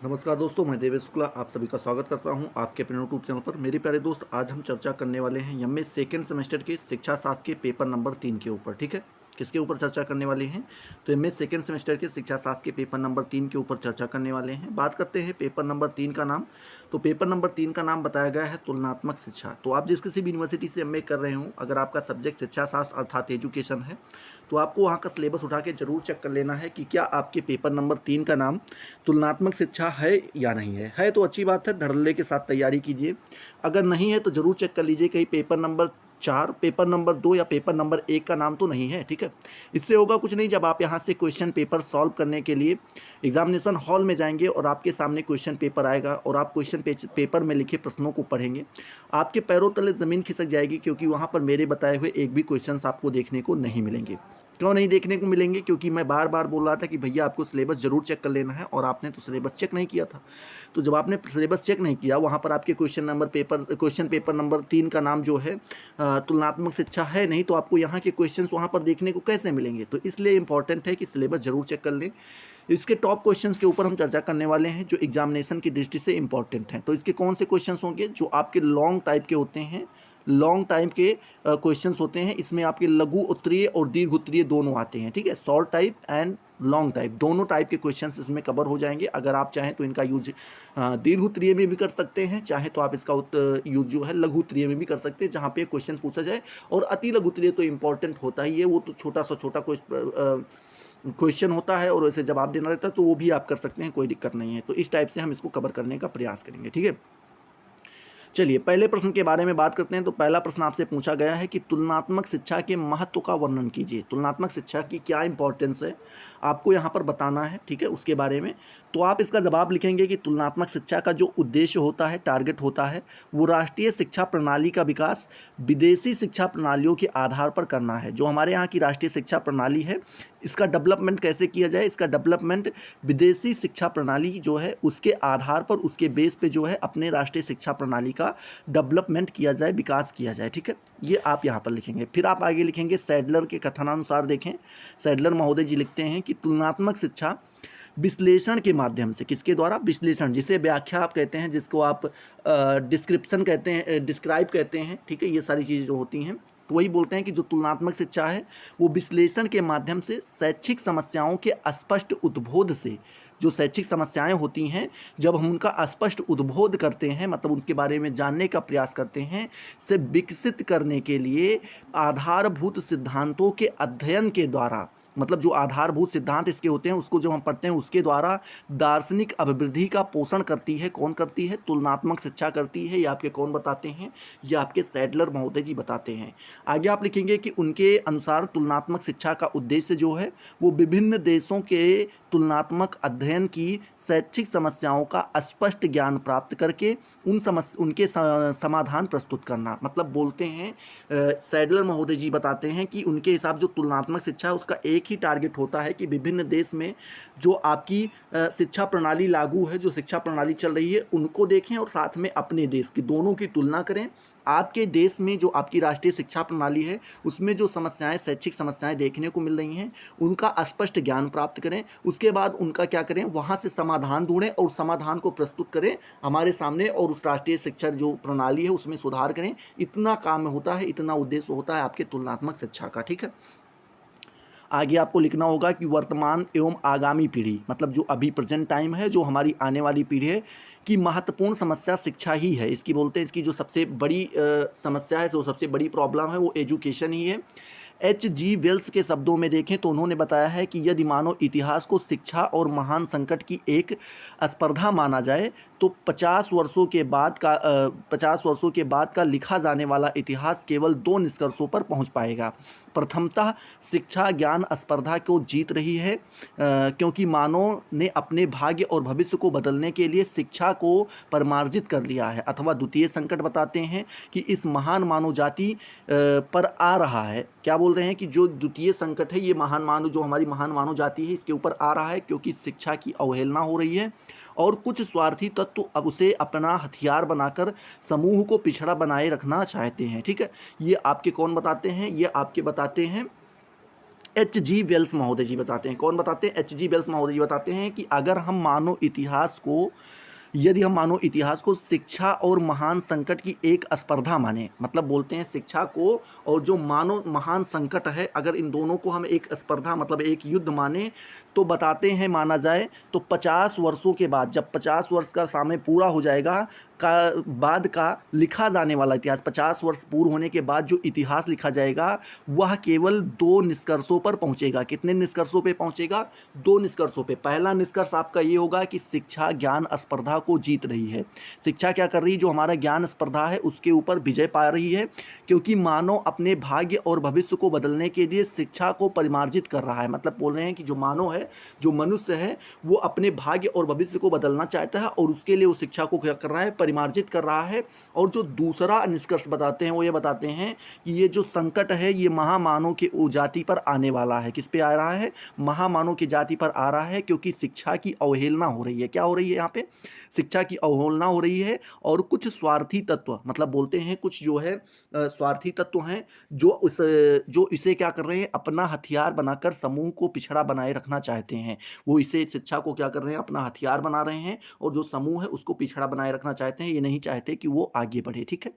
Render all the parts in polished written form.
नमस्कार दोस्तों, मैं देवेश शुक्ला आप सभी का स्वागत करता हूं आपके अपने यूट्यूब चैनल पर। मेरे प्यारे दोस्त, आज हम चर्चा करने वाले हैं एमए सेकेंड सेमेस्टर के शिक्षा शास्त्र के पेपर नंबर 3 के ऊपर। ठीक है, किसके ऊपर चर्चा करने वाले हैं? तो एमए सेकेंड सेमेस्टर के शिक्षा शास्त्र के पेपर नंबर 3 के ऊपर चर्चा करने वाले हैं। बात करते हैं पेपर नंबर 3 का नाम। तो पेपर नंबर 3 का नाम बताया गया है तुलनात्मक शिक्षा। तो आप जिस किसी भी यूनिवर्सिटी से एमए कर रहे हो, अगर आपका सब्जेक्ट शिक्षा शास्त्र अर्थात एजुकेशन है, तो आपको वहाँ का सिलेबस उठा के जरूर चेक कर लेना है कि क्या आपके पेपर नंबर 3 का नाम तुलनात्मक शिक्षा है या नहीं है तो अच्छी बात है, धड़ल्ले के साथ तैयारी कीजिए। अगर नहीं है तो ज़रूर चेक कर लीजिए कहीं पेपर नंबर 4, पेपर नंबर 2 या पेपर नंबर 1 का नाम तो नहीं है। ठीक है, इससे होगा कुछ नहीं, जब आप यहाँ से क्वेश्चन पेपर सॉल्व करने के लिए एग्जामिनेशन हॉल में जाएंगे और आपके सामने क्वेश्चन पेपर आएगा और आप क्वेश्चन पेपर में लिखे प्रश्नों को पढ़ेंगे, आपके पैरों तले ज़मीन खिसक जाएगी, क्योंकि वहाँ पर मेरे बताए हुए एक भी क्वेश्चन आपको देखने को नहीं मिलेंगे। क्यों नहीं देखने को मिलेंगे? क्योंकि मैं बार बार बोल रहा था कि भैया आपको सिलेबस जरूर चेक कर लेना है, और आपने तो सिलेबस चेक नहीं किया था। तो जब आपने सिलेबस चेक नहीं किया, वहाँ पर आपके क्वेश्चन पेपर नंबर 3 का नाम जो है तुलनात्मक शिक्षा है नहीं, तो आपको यहाँ के क्वेश्चंस वहाँ पर देखने को कैसे मिलेंगे? तो इसलिए इंपॉर्टेंट है कि सिलेबस जरूर चेक कर लें। इसके टॉप क्वेश्चंस के ऊपर हम चर्चा करने वाले हैं जो एग्जामिनेशन की दृष्टि से इंपॉर्टेंट हैं। तो इसके कौन से क्वेश्चंस होंगे? जो आपके लॉन्ग टाइप के होते हैं, लॉन्ग टाइम के क्वेश्चंस होते हैं। इसमें आपके लघु उत्तरीय और दीर्घ उत्तरीय दोनों आते हैं। ठीक है, short type and long type दोनों टाइप के क्वेश्चंस इसमें कवर हो जाएंगे। अगर आप चाहें तो इनका यूज दीर्घ उत्तरीय में भी कर सकते हैं, चाहे तो आप इसका यूज जो है लघु उत्तरीय में भी कर सकते हैं, जहाँ पे क्वेश्चन पूछा जाए। और अति लघु उत्तरीय तो इंपॉर्टेंट होता ही है, वो तो छोटा सा छोटा क्वेश्चन होता है और उसे जवाब देना रहता है, तो वो भी आप कर सकते हैं, कोई दिक्कत नहीं है। तो इस टाइप से हम इसको कवर करने का प्रयास करेंगे। ठीक है, चलिए पहले प्रश्न के बारे में बात करते हैं। तो पहला प्रश्न आपसे पूछा गया है कि तुलनात्मक शिक्षा के महत्व का वर्णन कीजिए। तुलनात्मक शिक्षा की क्या इंपॉर्टेंस है, आपको यहाँ पर बताना है। ठीक है, उसके बारे में तो आप इसका जवाब लिखेंगे कि तुलनात्मक शिक्षा का जो उद्देश्य होता है, टारगेट होता है, वो राष्ट्रीय शिक्षा प्रणाली का विकास विदेशी शिक्षा प्रणालियों के आधार पर करना है। जो हमारे यहाँ की राष्ट्रीय शिक्षा प्रणाली है, इसका डेवलपमेंट कैसे किया जाए? इसका डेवलपमेंट विदेशी शिक्षा प्रणाली जो है उसके आधार पर, उसके बेस पे जो है अपने राष्ट्रीय शिक्षा प्रणाली का डेवलपमेंट किया जाए, विकास किया जाए। ठीक है, ये आप यहाँ पर लिखेंगे। फिर आप आगे लिखेंगे सैडलर के कथनानुसार। देखें, सैडलर महोदय जी लिखते हैं कि तुलनात्मक शिक्षा विश्लेषण के माध्यम से, किसके द्वारा? विश्लेषण, जिसे व्याख्या आप कहते हैं, जिसको आप डिस्क्रिप्शन कहते हैं, डिस्क्राइब कहते हैं। ठीक है, ये सारी चीज़ें जो होती हैं, तो वही बोलते हैं कि जो तुलनात्मक शिक्षा है वो विश्लेषण के माध्यम से शैक्षिक समस्याओं के स्पष्ट उद्बोध से, जो शैक्षिक समस्याएं होती हैं, जब हम उनका स्पष्ट उद्बोध करते हैं, मतलब उनके बारे में जानने का प्रयास करते हैं, से विकसित करने के लिए आधारभूत सिद्धांतों के अध्ययन के द्वारा, मतलब जो आधारभूत सिद्धांत इसके होते हैं उसको जो हम पढ़ते हैं, उसके द्वारा दार्शनिक अभिवृद्धि का पोषण करती है। कौन करती है? तुलनात्मक शिक्षा करती है। ये आपके कौन बताते हैं? ये आपके सैडलर महोदय जी बताते हैं। आगे आप लिखेंगे कि उनके अनुसार तुलनात्मक शिक्षा का उद्देश्य जो है वो विभिन्न देशों के तुलनात्मक अध्ययन की शैक्षिक समस्याओं का स्पष्ट ज्ञान प्राप्त करके उनके समाधान प्रस्तुत करना। मतलब बोलते हैं सैडलर महोदय जी बताते हैं कि उनके हिसाब जो तुलनात्मक शिक्षा है उसका एक ही टारगेट होता है कि विभिन्न देश में जो आपकी शिक्षा प्रणाली लागू है, जो शिक्षा प्रणाली चल रही है, उनको देखें और साथ में अपने देश की, दोनों की तुलना करें। आपके देश में जो आपकी राष्ट्रीय शिक्षा प्रणाली है उसमें जो समस्याएं, शैक्षिक समस्याएं देखने को मिल रही हैं, उनका स्पष्ट ज्ञान प्राप्त करें। उसके बाद उनका क्या करें? वहाँ से समाधान ढूंढें और समाधान को प्रस्तुत करें हमारे सामने, और उस राष्ट्रीय शिक्षा जो प्रणाली है उसमें सुधार करें। इतना काम होता है, इतना उद्देश्य होता है आपके तुलनात्मक शिक्षा का। ठीक है, आगे आपको लिखना होगा कि वर्तमान एवं आगामी पीढ़ी, मतलब जो अभी प्रेजेंट टाइम है, जो हमारी आने वाली पीढ़ी है, की महत्वपूर्ण समस्या शिक्षा ही है। इसकी बोलते हैं, इसकी जो सबसे बड़ी समस्या है, जो सबसे बड़ी प्रॉब्लम है, वो एजुकेशन ही है। H.G. वेल्स के शब्दों में देखें तो उन्होंने बताया है कि यदि मानव इतिहास को शिक्षा और महान संकट की एक स्पर्धा माना जाए तो 50 वर्षों के बाद का लिखा जाने वाला इतिहास केवल 2 निष्कर्षों पर पहुंच पाएगा। प्रथमतः शिक्षा ज्ञान स्पर्धा को जीत रही है, क्योंकि मानव ने अपने भाग्य और भविष्य को बदलने के लिए शिक्षा को परमार्जित कर लिया है। अथवा द्वितीय संकट बताते हैं कि इस महान मानव जाति पर आ रहा है। क्या बोल रहे हैं कि जो द्वितीय संकट है, ये महान मानव, जो हमारी महान मानव जाति है, इसके ऊपर आ रहा है, क्योंकि शिक्षा की अवहेलना हो रही है और कुछ स्वार्थी तत्व अब उसे अपना हथियार बनाकर समूह को पिछड़ा बनाए रखना चाहते हैं। ठीक है, ये आपके कौन बताते हैं? ये आपके बताते हैं H.G. वेल्स महोदय जी बताते हैं। कौन बताते हैं? H.G. वेल्स महोदय जी बताते हैं कि अगर हम मानव इतिहास को यदि हम मानो इतिहास को शिक्षा और महान संकट की एक स्पर्धा माने, मतलब बोलते हैं शिक्षा को और जो मानो महान संकट है, अगर इन दोनों को हम एक स्पर्धा मतलब एक युद्ध माने, तो बताते हैं माना जाए तो 50 वर्षों के बाद, जब 50 वर्ष का समय पूरा हो जाएगा का बाद का लिखा जाने वाला इतिहास, 50 वर्ष पूर्ण होने के बाद जो इतिहास लिखा जाएगा वह केवल 2 निष्कर्षों पर पहुंचेगा। कितने निष्कर्षों पे पहुंचेगा? 2 निष्कर्षों पे। पहला निष्कर्ष आपका ये होगा कि शिक्षा ज्ञान स्पर्धा को जीत रही है। शिक्षा क्या कर रही है? जो हमारा ज्ञान स्पर्धा है उसके ऊपर विजय पा रही है, क्योंकि मानव अपने भाग्य और भविष्य को बदलने के लिए शिक्षा को परिमार्जित कर रहा है। मतलब बोल रहे हैं कि जो मानव है, जो मनुष्य है, वो अपने भाग्य और भविष्य को बदलना चाहता है और उसके लिए वो शिक्षा को क्या कर रहा है? परिमार्जित कर रहा है। और जो दूसरा निष्कर्ष बताते हैं वो ये बताते हैं कि ये जो संकट है ये महामानव के जाति पर आने वाला है। किस पे आ रहा है? महामानव की जाति पर आ रहा है, क्योंकि शिक्षा की अवहेलना हो रही है। क्या हो रही है यहाँ पे? शिक्षा की अवहेलना हो रही है और कुछ स्वार्थी तत्व, मतलब बोलते हैं कुछ जो है स्वार्थी तत्व हैं जो इसे क्या कर रहे हैं? अपना हथियार बनाकर समूह को पिछड़ा बनाए रखना चाहते हैं। वो इसे शिक्षा को क्या कर रहे हैं? अपना हथियार बना रहे हैं और जो समूह है उसको पिछड़ा बनाए रखना चाहते हैं। ये नहीं चाहते कि वो आगे बढ़े। ठीक है,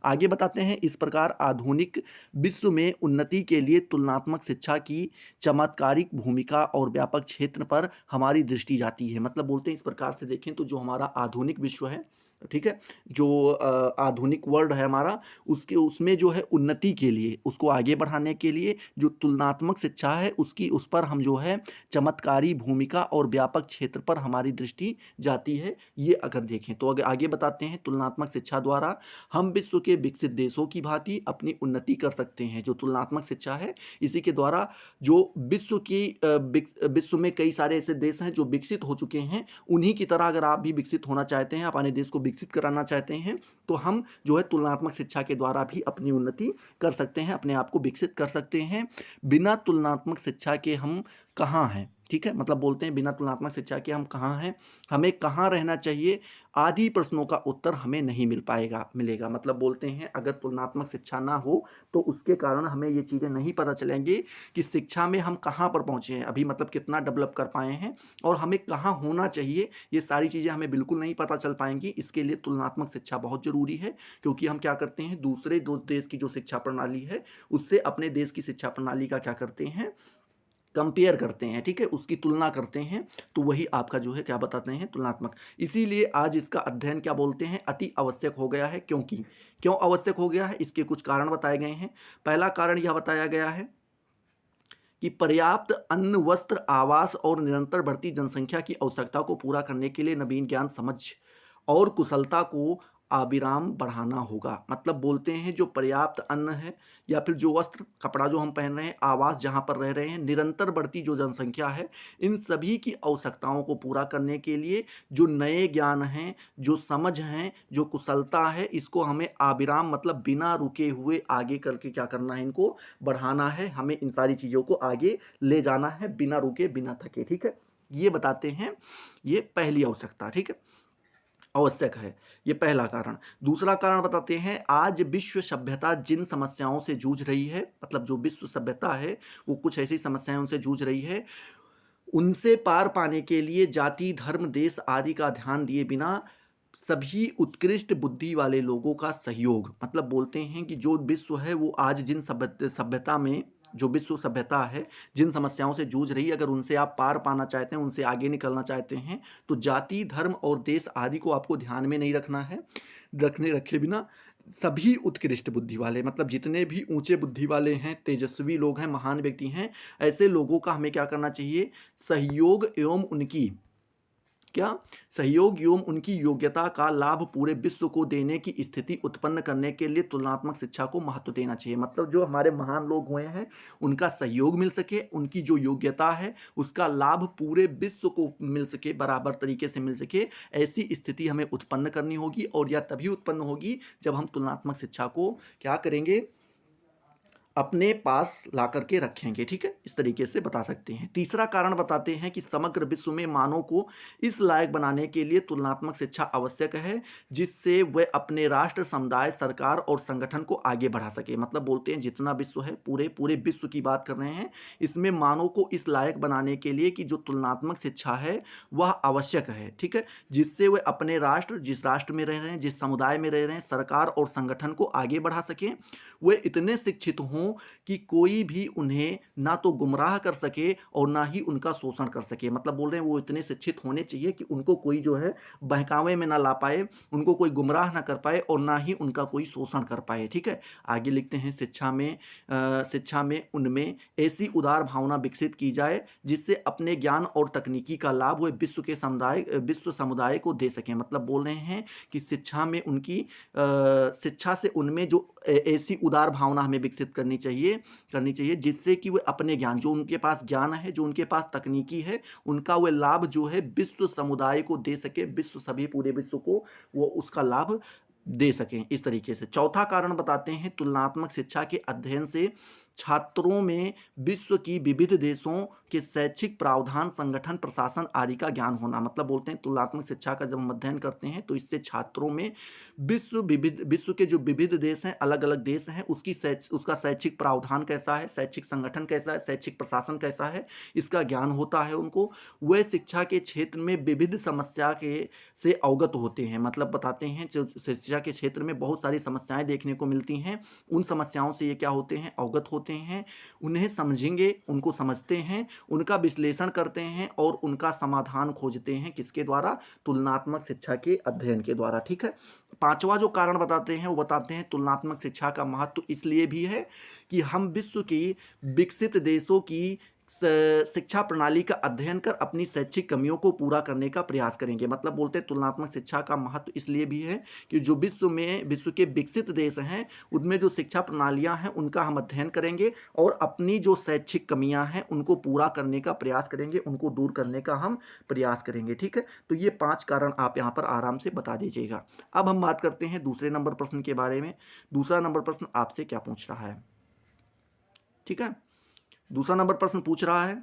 आगे बताते हैं। इस प्रकार आधुनिक विश्व में उन्नति के लिए तुलनात्मक शिक्षा की चमत्कारिक भूमिका और व्यापक क्षेत्र पर हमारी दृष्टि जाती है। मतलब बोलते हैं इस प्रकार से देखें तो जो हमारा आधुनिक विश्व है, ठीक है, जो आधुनिक वर्ल्ड है हमारा, उसके उसमें जो है उन्नति के लिए, उसको आगे बढ़ाने के लिए जो तुलनात्मक शिक्षा है उसकी, उस पर हम जो है चमत्कारी भूमिका और व्यापक क्षेत्र पर हमारी दृष्टि जाती है। ये अगर देखें तो अगर आगे बताते हैं, तुलनात्मक शिक्षा द्वारा हम विश्व के विकसित देशों की भांति अपनी उन्नति कर सकते हैं। जो तुलनात्मक शिक्षा है इसी के द्वारा जो विश्व में कई सारे ऐसे देश हैं जो विकसित हो चुके हैं, उन्हीं की तरह अगर आप भी विकसित होना चाहते हैं, अपने देश को विकसित कराना चाहते हैं, तो हम जो है तुलनात्मक शिक्षा के द्वारा भी अपनी उन्नति कर सकते हैं, अपने आप को विकसित कर सकते हैं। बिना तुलनात्मक शिक्षा के हम कहाँ हैं? ठीक है, मतलब बोलते हैं बिना तुलनात्मक शिक्षा के हम कहाँ हैं, हमें कहाँ रहना चाहिए, आदि प्रश्नों का उत्तर हमें नहीं मिलेगा। मतलब बोलते हैं अगर तुलनात्मक शिक्षा ना हो तो उसके कारण हमें ये चीज़ें नहीं पता चलेंगी कि शिक्षा में हम कहाँ पर पहुँचे हैं अभी, मतलब कितना डेवलप कर पाए हैं और हमें कहाँ होना चाहिए, ये सारी चीज़ें हमें बिल्कुल नहीं पता चल पाएंगी। इसके लिए तुलनात्मक शिक्षा बहुत ज़रूरी है, क्योंकि हम क्या करते हैं, दूसरे दो देश की जो शिक्षा प्रणाली है उससे अपने देश की शिक्षा प्रणाली का क्या करते हैं, कंपेयर करते हैं। ठीक है, उसकी तुलना करते हैं, तो वही आपका जो है क्या बताते हैं, तुलनात्मक। इसीलिए आज इसका अध्ययन क्या बोलते हैं, अति आवश्यक हो गया है। क्यों आवश्यक हो गया है? इसके कुछ कारण बताए गए हैं। पहला कारण यह बताया गया है कि पर्याप्त अन्न, वस्त्र, आवास और निरंतर बढ़ती जनसंख्या की आवश्यकता को पूरा करने के लिए नवीन ज्ञान, समझ और कुशलता को अविराम बढ़ाना होगा। मतलब बोलते हैं जो पर्याप्त अन्न है या फिर जो वस्त्र कपड़ा जो हम पहन रहे हैं, आवास जहाँ पर रह रहे हैं, निरंतर बढ़ती जो जनसंख्या है, इन सभी की आवश्यकताओं को पूरा करने के लिए जो नए ज्ञान हैं, जो समझ हैं, जो कुशलता है, इसको हमें अविराम मतलब बिना रुके हुए आगे करके क्या करना है, इनको बढ़ाना है। हमें इन सारी चीज़ों को आगे ले जाना है बिना रुके बिना थके। ठीक है, ये बताते हैं, ये पहली आवश्यकता। ठीक है, आवश्यक है, ये पहला कारण। दूसरा कारण बताते हैं, आज विश्व सभ्यता जिन समस्याओं से जूझ रही है, मतलब जो विश्व सभ्यता है वो कुछ ऐसी समस्याएं उनसे जूझ रही है, उनसे पार पाने के लिए जाति, धर्म, देश आदि का ध्यान दिए बिना सभी उत्कृष्ट बुद्धि वाले लोगों का सहयोग, मतलब बोलते हैं कि जो विश्व है वो आज जिन सभ्यता में, जो विश्व सभ्यता है जिन समस्याओं से जूझ रही है, अगर उनसे आप पार पाना चाहते हैं, उनसे आगे निकलना चाहते हैं, तो जाति, धर्म और देश आदि को आपको ध्यान में नहीं रखना है। रखे बिना सभी उत्कृष्ट बुद्धि वाले, मतलब जितने भी ऊंचे बुद्धि वाले हैं, तेजस्वी लोग हैं, महान व्यक्ति हैं, ऐसे लोगों का हमें क्या करना चाहिए, सहयोग एवं उनकी सहयोग एवं उनकी योग्यता का लाभ पूरे विश्व को देने की स्थिति उत्पन्न करने के लिए तुलनात्मक शिक्षा को महत्व देना चाहिए। मतलब जो हमारे महान लोग हुए हैं उनका सहयोग मिल सके, उनकी जो योग्यता है उसका लाभ पूरे विश्व को मिल सके, बराबर तरीके से मिल सके, ऐसी स्थिति हमें उत्पन्न करनी होगी। और यह तभी उत्पन्न होगी जब हम तुलनात्मक शिक्षा को क्या करेंगे, अपने पास ला करके रखेंगे, ठीक है, इस तरीके से बता सकते हैं। तीसरा कारण बताते हैं कि समग्र विश्व में मानव को इस लायक बनाने के लिए तुलनात्मक शिक्षा आवश्यक है, जिससे वह अपने राष्ट्र, समुदाय, सरकार और संगठन को आगे बढ़ा सके। मतलब बोलते हैं जितना विश्व है, पूरे पूरे विश्व की बात कर रहे हैं, इसमें मानव को इस लायक बनाने के लिए कि जो तुलनात्मक शिक्षा है वह आवश्यक है, ठीक है, जिससे वह अपने राष्ट्र, जिस राष्ट्र में रह रहे हैं, जिस समुदाय में रह रहे हैं, सरकार और संगठन को आगे बढ़ा सकें, वे इतने शिक्षित हों कि कोई भी उन्हें ना तो गुमराह कर सके और ना ही उनका शोषण कर सके। मतलब बोल रहे हैं वो इतने शिक्षित होने चाहिए कि उनको कोई जो है बहकावे में ना ला पाए, उनको कोई गुमराह ना कर पाए और ना ही उनका कोई शोषण कर पाए, ठीक है। आगे लिखते हैं शिक्षा में उनमें ऐसी उदार भावना विकसित की जाए जिससे अपने ज्ञान और तकनीकी का लाभ वे विश्व समुदाय को दे सकें। मतलब बोल रहे हैं कि शिक्षा से उनमें जो ऐसी उदार भावना हमें विकसित करनी चाहिए जिससे कि वे अपने ज्ञान, जो उनके पास ज्ञान है, जो उनके पास तकनीकी है, उनका वह लाभ जो है विश्व समुदाय को दे सके, पूरे विश्व को वो उसका लाभ दे सकें, इस तरीके से। चौथा कारण बताते हैं तुलनात्मक शिक्षा के अध्ययन से छात्रों में विश्व की विविध देशों के शैक्षिक प्रावधान, संगठन, प्रशासन आदि का ज्ञान होना। मतलब बोलते हैं तुलनात्मक शिक्षा का जब हम अध्ययन करते हैं तो इससे छात्रों में विश्व के जो विविध देश हैं, अलग अलग देश हैं, उसका शैक्षिक प्रावधान कैसा है, शैक्षिक संगठन कैसा है, शैक्षिक प्रशासन कैसा है, इसका ज्ञान होता है उनको। वह शिक्षा के क्षेत्र में विविध समस्या से अवगत होते हैं। मतलब बताते हैं शिक्षा के क्षेत्र में बहुत सारी समस्याएं देखने को मिलती हैं, उन समस्याओं से ये क्या होते हैं, अवगत होते हैं, उन्हें समझेंगे, उनको समझते हैं, उनका विश्लेषण करते हैं और उनका समाधान खोजते हैं। किसके द्वारा? तुलनात्मक शिक्षा के अध्ययन के द्वारा, ठीक है। पांचवा जो कारण बताते हैं वो बताते हैं तुलनात्मक शिक्षा का महत्व इसलिए भी है कि हम विश्व की विकसित देशों की शिक्षा प्रणाली का अध्ययन कर अपनी शैक्षिक कमियों को पूरा करने का प्रयास करेंगे। मतलब बोलते हैं तुलनात्मक शिक्षा का महत्व इसलिए भी है कि जो विश्व के विकसित देश हैं उनमें जो शिक्षा प्रणालियां हैं उनका हम अध्ययन करेंगे और अपनी जो शैक्षिक कमियां हैं उनको पूरा करने का प्रयास करेंगे, उनको दूर करने का हम प्रयास करेंगे, ठीक है। तो ये 5 कारण आप यहाँ पर आराम से बता दीजिएगा। अब हम बात करते हैं दूसरे नंबर प्रश्न के बारे में। दूसरा नंबर प्रश्न आपसे क्या पूछ रहा है, ठीक है। दूसरा नंबर प्रश्न पूछ रहा है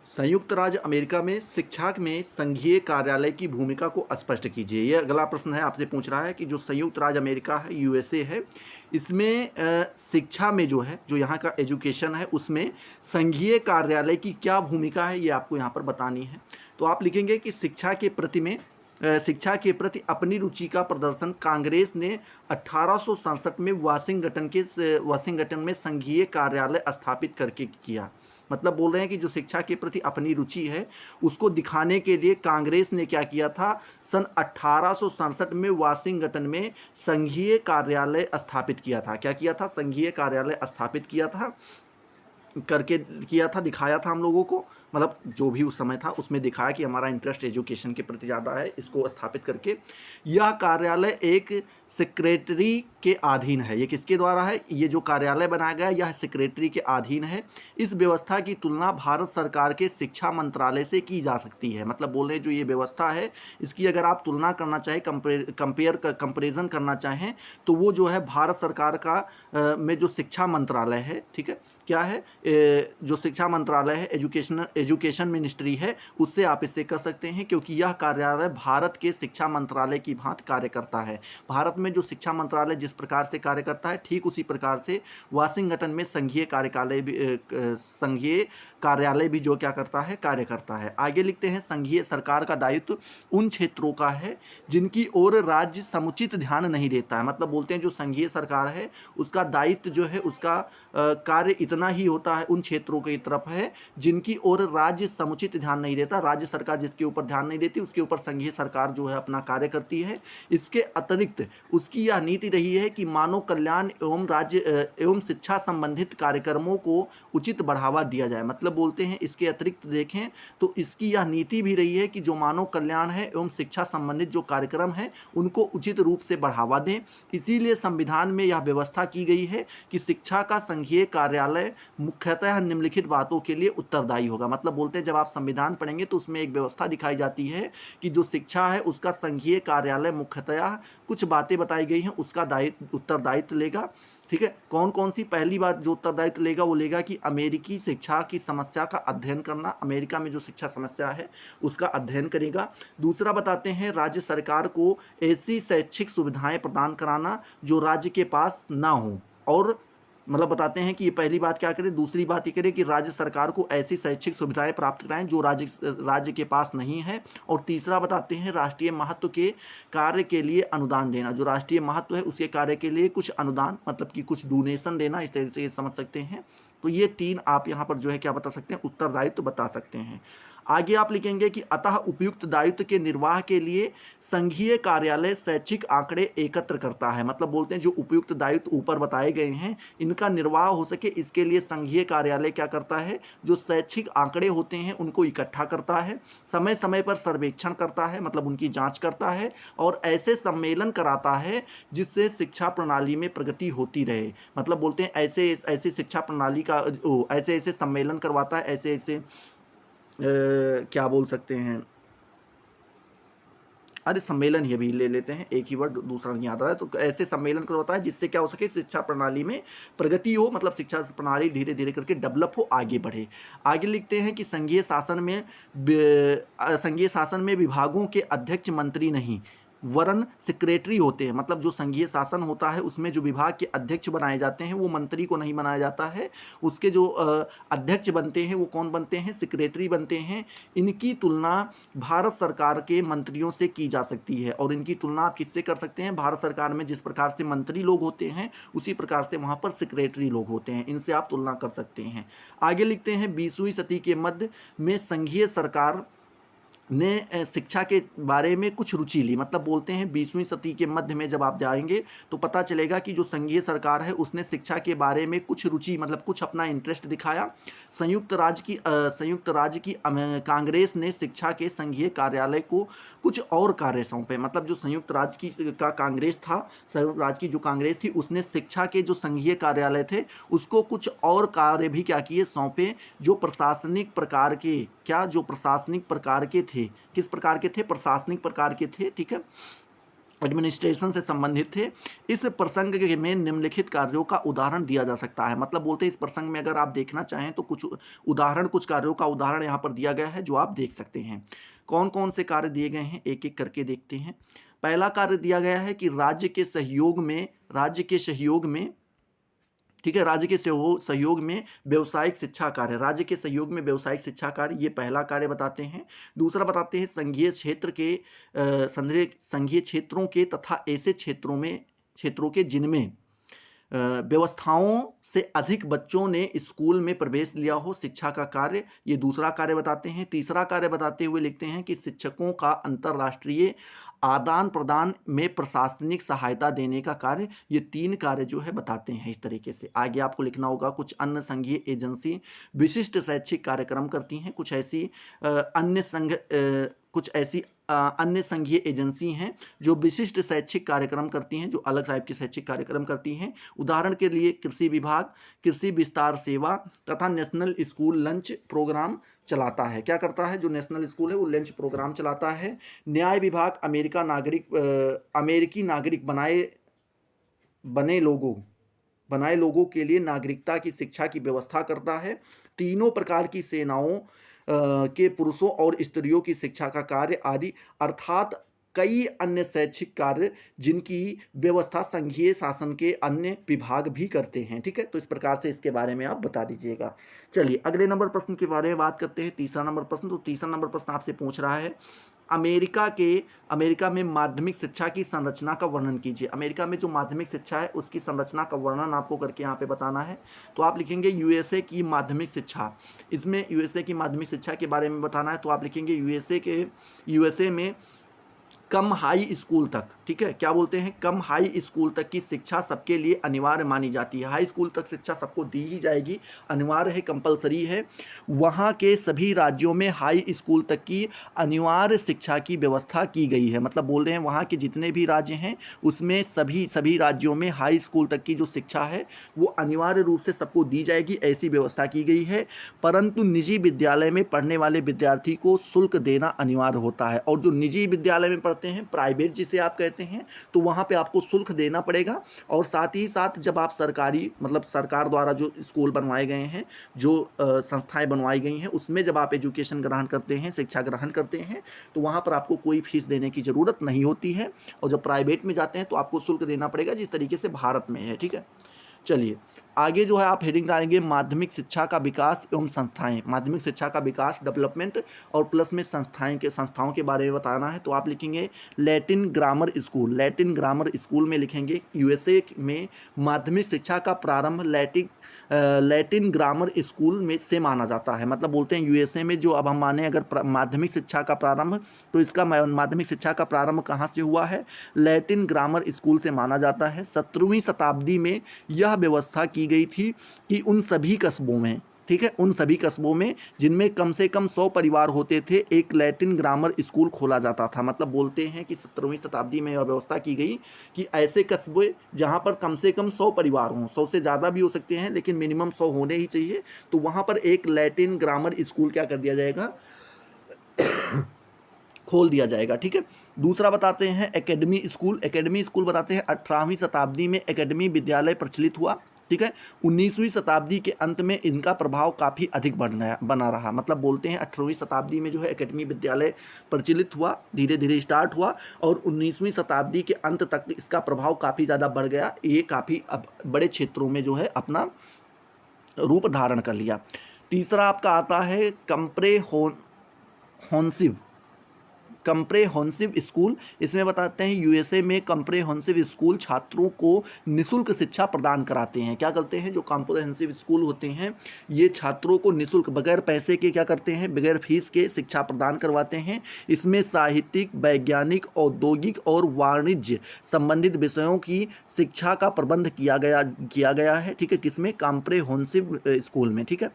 संयुक्त राज्य अमेरिका में शिक्षा में संघीय कार्यालय की भूमिका को स्पष्ट कीजिए। यह अगला प्रश्न है, आपसे पूछ रहा है कि जो संयुक्त राज्य अमेरिका है, यूएसए है, इसमें शिक्षा में जो है, जो यहाँ का एजुकेशन है, उसमें संघीय कार्यालय की क्या भूमिका है, ये आपको यहाँ पर बतानी है। तो आप लिखेंगे कि शिक्षा के प्रति अपनी रुचि का प्रदर्शन कांग्रेस ने 1867 में वाशिंगटन में संघीय कार्यालय स्थापित करके किया। मतलब बोल रहे हैं कि जो शिक्षा के प्रति अपनी रुचि है उसको दिखाने के लिए कांग्रेस ने क्या किया था, सन 1867 में वाशिंगटन में संघीय कार्यालय स्थापित किया था। क्या किया था? संघीय कार्यालय स्थापित किया था, दिखाया था हम लोगों को। मतलब जो भी उस समय था उसमें दिखाया कि हमारा इंटरेस्ट एजुकेशन के प्रति ज़्यादा है, इसको स्थापित करके। यह कार्यालय एक सेक्रेटरी के अधीन है। ये किसके द्वारा है? ये जो कार्यालय बनाया गया यह सेक्रेटरी के अधीन है। इस व्यवस्था की तुलना भारत सरकार के शिक्षा मंत्रालय से की जा सकती है। मतलब बोल रहे जो ये व्यवस्था है इसकी अगर आप तुलना करना चाहें, कंपेरिजन करना चाहें, तो वो जो है भारत सरकार का में जो शिक्षा मंत्रालय है, ठीक है, क्या है, जो शिक्षा मंत्रालय है, एजुकेशन मिनिस्ट्री है, उससे आप इससे कर सकते हैं, क्योंकि यह कार्यालय भारत के शिक्षा मंत्रालय की भांति कार्य करता है। भारत में जो शिक्षा मंत्रालय जिस प्रकार से कार्य करता है ठीक उसी प्रकार से वाशिंगटन में संघीय कार्यालय भी जो क्या करता है, कार्य करता है। आगे लिखते हैं संघीय सरकार का दायित्व उन क्षेत्रों का है जिनकी ओर राज्य समुचित ध्यान नहीं देता है। मतलब बोलते हैं जो संघीय सरकार है उसका दायित्व जो है, उसका कार्य इतना ही होता है, उन क्षेत्रों की तरफ है जिनकी ओर राज्य समुचित ध्यान नहीं देता। राज्य सरकार जिसके ऊपर ध्यान नहीं देती उसके ऊपर संघीय सरकार जो है अपना कार्य करती है। इसके अतिरिक्त उसकी यह नीति रही है कि मानव कल्याण एवं शिक्षा संबंधित कार्यक्रमों को उचित बढ़ावा दिया जाए। मतलब बोलते हैं इसके अतिरिक्त देखें तो इसकी यह नीति भी रही है कि जो मानव कल्याण है एवं शिक्षा संबंधित जो कार्यक्रम है उनको उचित रूप से बढ़ावा दें। इसीलिए संविधान में यह व्यवस्था की गई है कि शिक्षा का संघीय कार्यालय मुख्यतः निम्नलिखित बातों के लिए उत्तरदायी होगा। मतलब बोलते हैं जब आप संविधान पढ़ेंगे तो उसमें एक व्यवस्था दिखाई जाती है कि जो शिक्षा है उसका संघीय कार्यालय मुख्यतः कुछ बातें बताई गई हैं, उसका उत्तरदायित्व लेगा, ठीक है। कौन कौन सी? पहली बात जो उत्तरदायित्व लेगा वो लेगा कि अमेरिकी शिक्षा की समस्या का अध्ययन करना, अमेरिका में जो शिक्षा समस्या है उसका अध्ययन करेगा। दूसरा बताते हैं राज्य सरकार को ऐसी शैक्षिक सुविधाएं प्रदान कराना जो राज्य के पास ना हो, और मतलब बताते हैं कि ये पहली बात क्या करे, दूसरी बात ये करे कि राज्य सरकार को ऐसी शैक्षिक सुविधाएं प्राप्त कराएं जो राज्य के पास नहीं है। और तीसरा बताते हैं राष्ट्रीय महत्व के कार्य के लिए अनुदान देना, जो राष्ट्रीय महत्व है उसके कार्य के लिए कुछ अनुदान मतलब कि कुछ डोनेशन देना, इस तरह से समझ सकते हैं। तो ये तीन आप यहाँ पर जो है क्या बता सकते हैं, उत्तरदायित्व बता सकते हैं। आगे आप लिखेंगे कि अतः उपयुक्त दायित्व के निर्वाह के लिए संघीय कार्यालय शैक्षिक आंकड़े एकत्र करता है। मतलब बोलते हैं जो उपयुक्त दायित्व ऊपर बताए गए हैं इनका निर्वाह हो सके इसके लिए संघीय कार्यालय क्या करता है, जो शैक्षिक आंकड़े होते हैं उनको इकट्ठा करता है, समय समय पर सर्वेक्षण करता है मतलब उनकी जांच करता है, और ऐसे सम्मेलन कराता है जिससे शिक्षा प्रणाली में प्रगति होती रहे। मतलब बोलते हैं ऐसे ऐसे शिक्षा प्रणाली का ऐसे ऐसे सम्मेलन करवाता है, ऐसे ऐसे क्या बोल सकते हैं, अरे सम्मेलन ही अभी ले लेते हैं, एक ही वर्ड दूसरा नहीं आता है। तो ऐसे सम्मेलन करवाता है जिससे क्या हो सके, शिक्षा प्रणाली में प्रगति हो, मतलब शिक्षा प्रणाली धीरे धीरे करके डेवलप हो, आगे बढ़े। आगे लिखते हैं कि संघीय शासन में विभागों के अध्यक्ष मंत्री नहीं वरन सेक्रेटरी होते हैं। मतलब जो संघीय शासन होता है उसमें जो विभाग के अध्यक्ष बनाए जाते हैं वो मंत्री को नहीं बनाया जाता है, उसके जो अध्यक्ष बनते हैं वो कौन बनते हैं, सेक्रेटरी बनते हैं। इनकी तुलना भारत सरकार के मंत्रियों से की जा सकती है, और इनकी तुलना आप किससे कर सकते हैं, भारत सरकार में जिस प्रकार से मंत्री लोग होते हैं उसी प्रकार से वहाँ पर सेक्रेटरी लोग होते हैं, इनसे आप तुलना कर सकते हैं। आगे लिखते हैं 20वीं सदी के मध्य में संघीय सरकार ने शिक्षा के बारे में कुछ रुचि ली। मतलब बोलते हैं 20वीं सदी के मध्य में जब आप जाएंगे तो पता चलेगा कि जो संघीय सरकार है उसने शिक्षा के बारे में कुछ रुचि मतलब कुछ अपना इंटरेस्ट दिखाया। संयुक्त राज्य की कांग्रेस ने शिक्षा के संघीय कार्यालय को कुछ और कार्य सौंपे। मतलब जो संयुक्त राज्य की का कांग्रेस था, संयुक्त राज्य की जो कांग्रेस थी उसने शिक्षा के जो संघीय कार्यालय थे उसको कुछ और कार्य भी क्या किए, सौंपे, जो प्रशासनिक प्रकार के जो प्रशासनिक प्रकार के थे। किस प्रकार के थे, प्रशासनिक प्रकार के थे, ठीक है, एडमिनिस्ट्रेशन से संबंधित थे। इस प्रसंग में निम्नलिखित कार्यों का उदाहरण दिया जा सकता है। मतलब बोलते हैं इस प्रसंग में अगर आप देखना चाहें तो कुछ कार्यों का उदाहरण यहाँ पर दिया गया है जो आप देख सकते हैं। कौन कौन से कार्य दिए गए हैं एक एक करके देखते हैं। पहला कार्य दिया गया है कि राज्य के सहयोग में ठीक है, राज्य के सहयोग में व्यावसायिक शिक्षा कार्य, राज्य के सहयोग में व्यावसायिक शिक्षा कार्य, ये पहला कार्य बताते हैं। दूसरा बताते हैं संघीय क्षेत्रों के तथा ऐसे क्षेत्रों के जिनमें व्यवस्थाओं से अधिक बच्चों ने स्कूल में प्रवेश लिया हो, शिक्षा का कार्य, ये दूसरा कार्य बताते हैं। तीसरा कार्य बताते हुए लिखते हैं कि शिक्षकों का अंतर्राष्ट्रीय आदान प्रदान में प्रशासनिक सहायता देने का कार्य, ये तीन कार्य जो है बताते हैं। इस तरीके से आगे आपको लिखना होगा कुछ अन्य संघीय एजेंसी विशिष्ट शैक्षिक कार्यक्रम करती हैं, कुछ ऐसी अन्य संघीय एजेंसी हैं जो विशिष्ट शैक्षिक कार्यक्रम करती हैं, जो अलग टाइप के शैक्षिक कार्यक्रम करती हैं। उदाहरण के लिए कृषि विभाग कृषि विस्तार सेवा तथा नेशनल स्कूल लंच प्रोग्राम चलाता है। क्या करता है, जो नेशनल स्कूल है वो लंच प्रोग्राम चलाता है। न्याय विभाग अमेरिकी नागरिक बनाए लोगों के लिए नागरिकता की शिक्षा की व्यवस्था करता है। तीनों प्रकार की सेनाओं के पुरुषों और स्त्रियों की शिक्षा का कार्य आदि, अर्थात कई अन्य शैक्षिक कार्य जिनकी व्यवस्था संघीय शासन के अन्य विभाग भी करते हैं। ठीक है, तो इस प्रकार से इसके बारे में आप बता दीजिएगा। चलिए अगले नंबर प्रश्न के बारे में बात करते हैं। तीसरा नंबर प्रश्न, तो तीसरा नंबर प्रश्न आपसे पूछ रहा है अमेरिका में माध्यमिक शिक्षा की संरचना का वर्णन कीजिए। अमेरिका में जो माध्यमिक शिक्षा है उसकी संरचना का वर्णन आपको करके यहाँ पे बताना है। तो आप लिखेंगे यूएसए की माध्यमिक शिक्षा, इसमें यूएसए की माध्यमिक शिक्षा के बारे में बताना है। तो आप लिखेंगे यूएसए में कम हाई स्कूल तक, ठीक है, क्या बोलते हैं, कम हाई स्कूल तक की शिक्षा सबके लिए अनिवार्य मानी जाती है। हाई स्कूल तक शिक्षा सबको दी ही जाएगी, अनिवार्य है, कंपलसरी है। वहाँ के सभी राज्यों में हाई स्कूल तक की अनिवार्य शिक्षा की व्यवस्था की गई है। मतलब बोल रहे हैं वहाँ के जितने भी राज्य हैं उसमें सभी राज्यों में हाई स्कूल तक की जो शिक्षा है वो अनिवार्य रूप से सबको दी जाएगी, ऐसी व्यवस्था की गई है। परंतु निजी विद्यालय में पढ़ने वाले विद्यार्थी को शुल्क देना अनिवार्य होता है, और जो निजी विद्यालय में पढ़ते करते हैं, प्राइवेट जिसे आप कहते हैं, तो वहाँ पे आपको शुल्क देना पड़ेगा। और साथ ही साथ जब आप सरकारी मतलब सरकार द्वारा जो स्कूल बनवाए गए हैं, जो संस्थाएं बनवाई गई हैं, उसमें जब आप एजुकेशन ग्रहण करते हैं, शिक्षा ग्रहण करते हैं, तो वहाँ पर आपको कोई फीस देने की ज़रूरत नहीं होती है। और जब प्राइवेट में जाते हैं तो आपको शुल्क देना पड़ेगा, जिस तरीके से भारत में है। ठीक है, चलिए आगे जो है आप हेडिंग डालेंगे माध्यमिक शिक्षा का विकास एवं संस्थाएं। माध्यमिक शिक्षा का विकास डेवलपमेंट और प्लस में संस्थाओं के बारे में बताना है, तो आप लिखेंगे Latin grammar school. Latin grammar school में लिखेंगे यूएसए में माध्यमिक शिक्षा का प्रारंभ लैटिन ग्रामर स्कूल में से माना जाता है। मतलब बोलते हैं यूएसए में जो, अब हम माने अगर माध्यमिक शिक्षा का प्रारंभ, तो इसका माध्यमिक शिक्षा का प्रारंभ कहाँ से हुआ है? लैटिन ग्रामर स्कूल से माना जाता है। 17वीं शताब्दी में यह व्यवस्था की गई थी कि उन सभी कस्बों में, ठीक है, उन सभी कस्बों में जिनमें कम से कम 100 परिवार होते थे, एक लैटिन ग्रामर स्कूल खोला जाता था। मतलब बोलते हैं कि 17वीं शताब्दी में यह व्यवस्था की गई कि ऐसे कस्बे जहां पर कम से कम 100 परिवार हों, 100 से ज़्यादा भी हो सकते हैं लेकिन मिनिमम 100 होने ही चाहिए, तो वहां पर एक लैटिन ग्रामर स्कूल क्या कर दिया जाएगा? खोल दिया जाएगा। ठीक है, दूसरा बताते हैं एकेडमी स्कूल। एकेडमी स्कूल बताते हैं 18वीं शताब्दी में एकेडमी विद्यालय प्रचलित हुआ। ठीक है, 19वीं शताब्दी के अंत में इनका प्रभाव काफ़ी अधिक बना रहा। मतलब बोलते हैं 18वीं शताब्दी में जो है एकेडमी विद्यालय प्रचलित हुआ, धीरे धीरे स्टार्ट हुआ, और 19वीं शताब्दी के अंत तक इसका प्रभाव काफ़ी ज़्यादा बढ़ गया। ये काफ़ी अब बड़े क्षेत्रों में जो है अपना रूप धारण कर लिया। तीसरा आपका आता है कंप्रेहेंसिव स्कूल। इसमें बताते हैं यूएसए में कंप्रेहेंसिव स्कूल छात्रों को निःशुल्क शिक्षा प्रदान कराते हैं। क्या करते हैं? जो कंप्रेहेंसिव स्कूल होते हैं ये छात्रों को निःशुल्क, बगैर पैसे के क्या करते हैं? बगैर फीस के शिक्षा प्रदान करवाते हैं। इसमें साहित्यिक, वैज्ञानिक, औद्योगिक और वाणिज्य संबंधित विषयों की शिक्षा का प्रबंध किया गया है। ठीक है, किसमें? कंप्रेहेंसिव स्कूल में। ठीक है,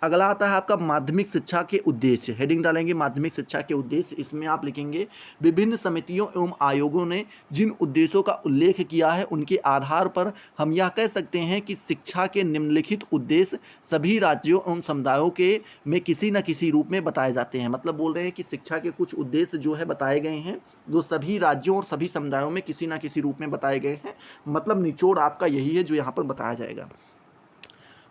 अगला आता है आपका माध्यमिक शिक्षा के उद्देश्य। हेडिंग डालेंगे माध्यमिक शिक्षा के उद्देश्य। इसमें आप लिखेंगे विभिन्न समितियों एवं आयोगों ने जिन उद्देश्यों का उल्लेख किया है उनके आधार पर हम यह कह सकते हैं कि शिक्षा के निम्नलिखित उद्देश्य सभी राज्यों एवं समुदायों के में किसी न किसी रूप में बताए जाते हैं। मतलब बोल रहे हैं कि शिक्षा के कुछ उद्देश्य जो है बताए गए हैं, जो सभी राज्यों और सभी समुदायों में किसी न किसी रूप में बताए गए हैं। मतलब निचोड़ आपका यही है जो यहाँ पर बताया जाएगा।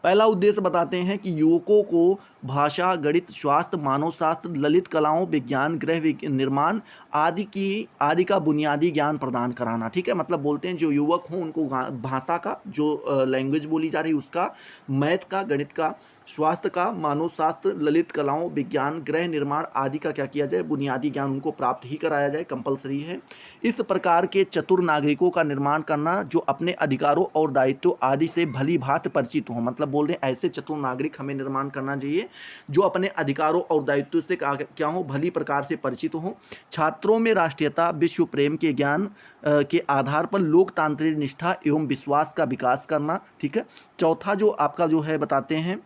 पहला उद्देश्य बताते हैं कि युवकों को भाषा, गणित, स्वास्थ्य, मानव शास्त्र, ललित कलाओं, विज्ञान, निर्माण आदि का बुनियादी ज्ञान प्रदान कराना। ठीक है, मतलब बोलते हैं जो युवक हों उनको भाषा का, जो लैंग्वेज बोली जा रही है उसका, मैथ का, गणित का, स्वास्थ्य का, मानव शास्त्र, ललित कलाओं, विज्ञान, गृह निर्माण आदि का क्या किया जाए? बुनियादी ज्ञान उनको प्राप्त ही कराया जाए, कंपलसरी है। इस प्रकार के चतुर नागरिकों का निर्माण करना जो अपने अधिकारों और दायित्वों आदि से भली भांति परिचित हों। मतलब बोल रहे हैं ऐसे चतुर नागरिक हमें निर्माण करना चाहिए जो अपने अधिकारों और दायित्वों से क्या हो? भली प्रकार से परिचित हों। छात्रों में राष्ट्रीयता, विश्व प्रेम के ज्ञान के आधार पर लोकतांत्रिक निष्ठा एवं विश्वास का विकास करना। ठीक है, चौथा जो आपका जो है बताते हैं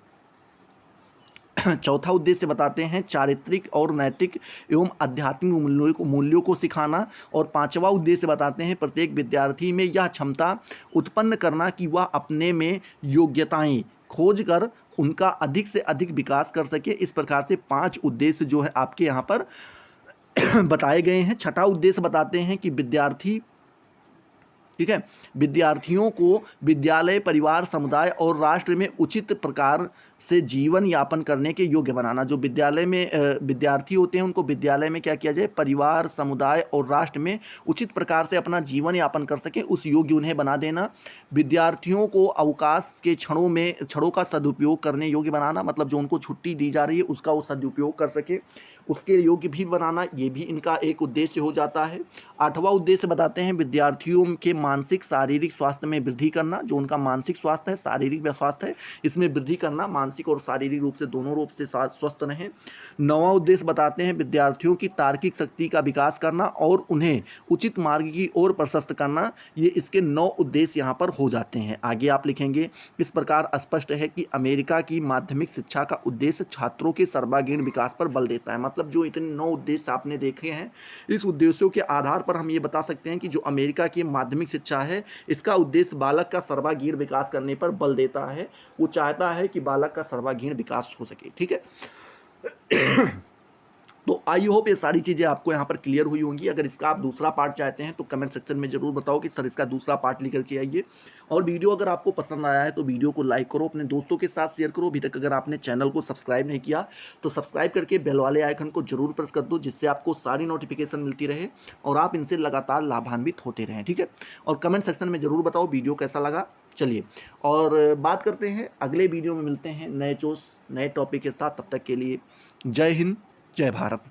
चौथा उद्देश्य बताते हैं चारित्रिक और नैतिक एवं आध्यात्मिक मूल्यों को सिखाना। और पांचवा उद्देश्य बताते हैं प्रत्येक विद्यार्थी में यह क्षमता उत्पन्न करना कि वह अपने में योग्यताएं खोज कर उनका अधिक से अधिक विकास कर सके। इस प्रकार से 5 उद्देश्य जो है आपके यहाँ पर बताए गए हैं। छठा उद्देश्य बताते हैं कि विद्यार्थी, ठीक है, विद्यार्थियों को विद्यालय, परिवार, समुदाय और राष्ट्र में उचित प्रकार से जीवन यापन करने के योग्य बनाना। जो विद्यालय में विद्यार्थी होते हैं उनको विद्यालय में क्या किया जाए? परिवार, समुदाय और राष्ट्र में उचित प्रकार से अपना जीवन यापन कर सके, उस योग्य उन्हें बना देना। विद्यार्थियों को अवकाश के क्षणों का सदुपयोग करने योग्य बनाना। मतलब जो उनको छुट्टी दी जा रही है उसका वो सदुपयोग कर सके, उसके योग्य भी बनाना, ये भी इनका एक उद्देश्य हो जाता है। आठवां उद्देश्य बताते हैं विद्यार्थियों के मानसिक शारीरिक स्वास्थ्य में वृद्धि करना। जो उनका मानसिक स्वास्थ्य है, शारीरिक स्वास्थ्य है, इसमें वृद्धि करना, मानसिक और शारीरिक रूप से दोनों रूप से स्वस्थ रहें। नौवां उद्देश्य बताते हैं विद्यार्थियों की तार्किक शक्ति का विकास करना और उन्हें उचित मार्ग की ओर प्रशस्त करना। ये इसके 9 उद्देश्य यहाँ पर हो जाते हैं। आगे आप लिखेंगे इस प्रकार स्पष्ट है कि अमेरिका की माध्यमिक शिक्षा का उद्देश्य छात्रों के सर्वांगीण विकास पर बल देता है। मतलब जो इतने 9 उद्देश्य आपने देखे हैं, इस उद्देश्यों के आधार पर हम ये बता सकते हैं कि जो अमेरिका की माध्यमिक शिक्षा है इसका उद्देश्य बालक का सर्वांगीण विकास करने पर बल देता है। वो चाहता है कि बालक का सर्वांगीण विकास हो सके। ठीक है, तो आई होप ये सारी चीज़ें आपको यहाँ पर क्लियर हुई होंगी। अगर इसका आप दूसरा पार्ट चाहते हैं तो कमेंट सेक्शन में ज़रूर बताओ कि सर इसका दूसरा पार्ट लेकर के आइए। और वीडियो अगर आपको पसंद आया है तो वीडियो को लाइक करो, अपने दोस्तों के साथ शेयर करो। अभी तक अगर आपने चैनल को सब्सक्राइब नहीं किया तो सब्सक्राइब करके बेल वाले आइकन को जरूर प्रेस कर दो, जिससे आपको सारी नोटिफिकेशन मिलती रहे और आप इनसे लगातार लाभान्वित होते रहें, ठीक है। और कमेंट सेक्शन में ज़रूर बताओ वीडियो कैसा लगा। चलिए और बात करते हैं अगले वीडियो में, मिलते हैं नए जोश नए टॉपिक के साथ। तब तक के लिए जय हिंद, जय भारत।